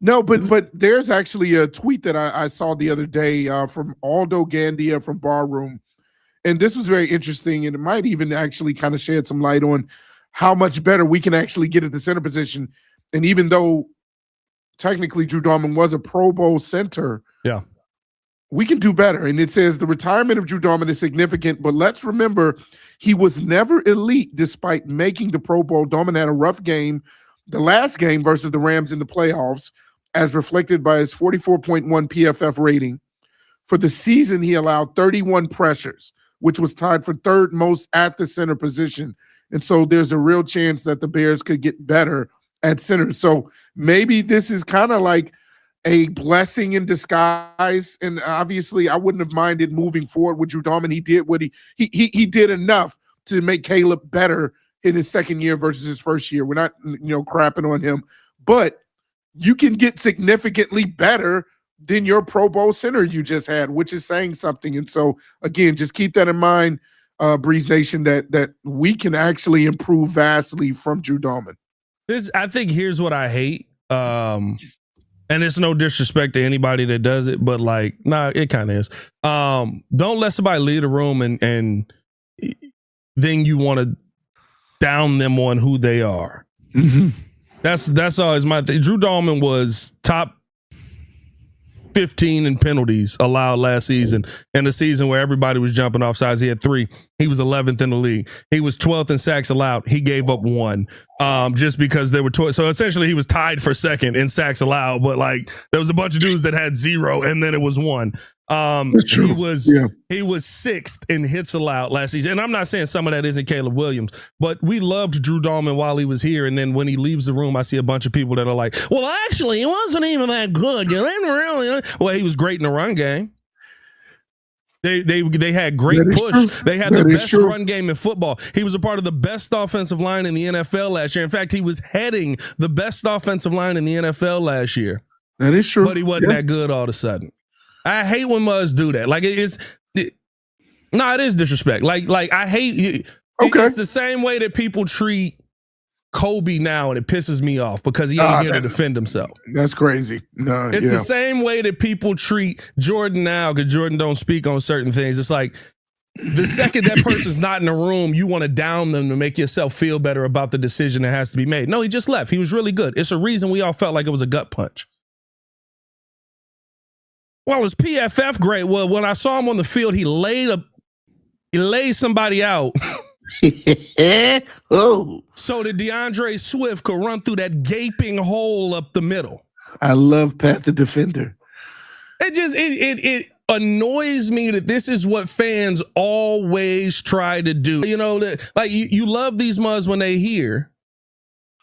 No, but there's actually a tweet that I saw the other day from Aldo Gandia from Barroom, and this was very interesting, and it might even actually kind of shed some light on how much better we can actually get at the center position. And even though technically Drew Dalman was a Pro Bowl center, yeah, we can do better. And it says the retirement of Drew Dalman is significant, but let's remember he was never elite despite making the Pro Bowl. Dalman had a rough game, the last game versus the Rams in the playoffs, as reflected by his 44.1 PFF rating. For the season, he allowed 31 pressures, which was tied for third most at the center position. And so there's a real chance that the Bears could get better at center. So maybe this is kind of like a blessing in disguise. And obviously, I wouldn't have minded moving forward with Drew Dalman. He did what he did enough to make Caleb better in his second year versus his first year. We're not, crapping on him, but you can get significantly better than your Pro Bowl center you just had, which is saying something. And so, again, just keep that in mind, Breeze Nation, that we can actually improve vastly from Drew Dolman. I think here's what I hate. And it's no disrespect to anybody that does it, but it kind of is. Don't let somebody leave the room and then you want to down them on who they are. Mm-hmm. That's always my thing. Drew Dolman was top 15 in penalties allowed last season, in a season where everybody was jumping off sides. He had 3. He was 11th in the league. He was 12th in sacks allowed. He gave up 1 just because there were so essentially he was tied for second in sacks allowed, but there was a bunch of dudes that had 0 and then it was 1. He was 6th in hits allowed last season. And I'm not saying some of that isn't Caleb Williams, but we loved Drew Dolman while he was here. And then when he leaves the room, I see a bunch of people that are like, well, actually, he wasn't even that good. You didn't really. Well, he was great in the run game. They had great push. True. They had the best run game in football. He was a part of the best offensive line in the NFL last year. In fact, he was heading the best offensive line in the NFL last year. That is true. But he wasn't that good all of a sudden. I hate when Muzz do that. It is disrespect. I hate. Okay. It's the same way that people treat Kobe now, and it pisses me off because he ain't here to defend himself. That's crazy. No, it's the same way that people treat Jordan now because Jordan don't speak on certain things. It's like the second that person's not in the room, you want to down them to make yourself feel better about the decision that has to be made. No, he just left. He was really good. It's a reason we all felt like it was a gut punch. Well, is PFF great? Well, when I saw him on the field, he laid somebody out. Oh. So that DeAndre Swift could run through that gaping hole up the middle. I love Pat the Defender. It annoys me that this is what fans always try to do. You love these Muzz when they hear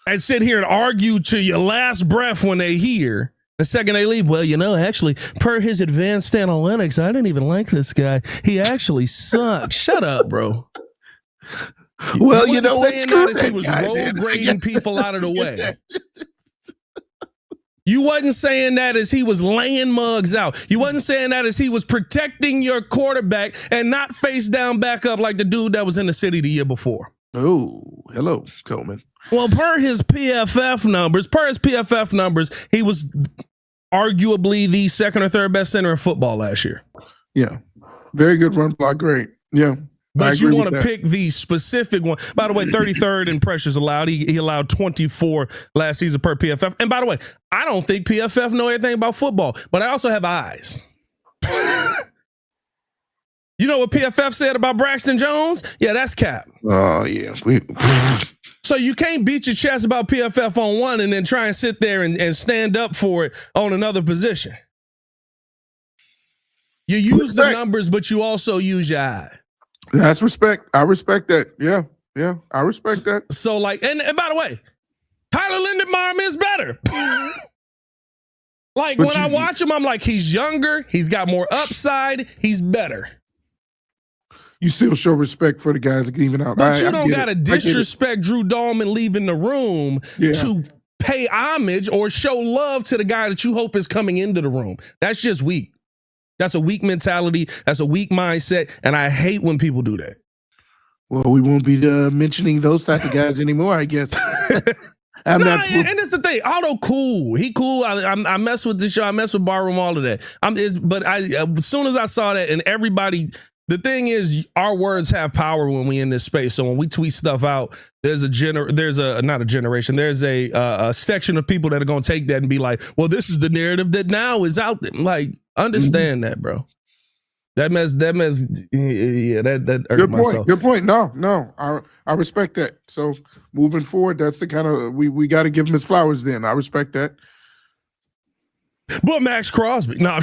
and sit here and argue to your last breath when they hear. The second they leave, actually, per his advanced analytics, I didn't even like this guy. He actually sucked. Shut up, bro. Well, you know what's true? He was road grading people out of the way. You wasn't saying that as he was laying mugs out. You wasn't saying that as he was protecting your quarterback and not face down back up like the dude that was in the city the year before. Oh, hello, Coleman. Well, per his PFF numbers, he was arguably the second or third best center in football last year. Yeah. Very good run block. Great. Yeah. But you want to pick the specific one. By the way, 33rd in pressures allowed. He allowed 24 last season per PFF. And by the way, I don't think PFF know anything about football, but I also have eyes. You know what PFF said about Braxton Jones? Yeah, that's cap. Oh, yeah. So you can't beat your chest about PFF on one and then try and sit there and stand up for it on another position. You use the numbers, but you also use your eye. That's respect. I respect that. Yeah. I respect that. So and by the way, Tyler Linderbaum is better. When I watch him, I'm like, he's younger. He's got more upside. He's better. You still show respect for the guys that can even out. But you don't got to disrespect Drew Dolman leaving the room to pay homage or show love to the guy that you hope is coming into the room. That's just weak. That's a weak mentality. That's a weak mindset. And I hate when people do that. Well, we won't be mentioning those type of guys anymore, I guess. And and it's the thing. Otto cool. He cool. I mess with the show. I mess with Barroom. All of that. As soon as I saw that, and everybody. The thing is, our words have power when we in this space. So when we tweet stuff out, there's a section of people that are going to take that and be like, well, this is the narrative that now is out there. Like, understand that, bro. That mess, yeah, that hurt myself. Good point. No, I respect that. So moving forward, that's the kind of, we got to give him his flowers then. I respect that. But Max Crosby, no.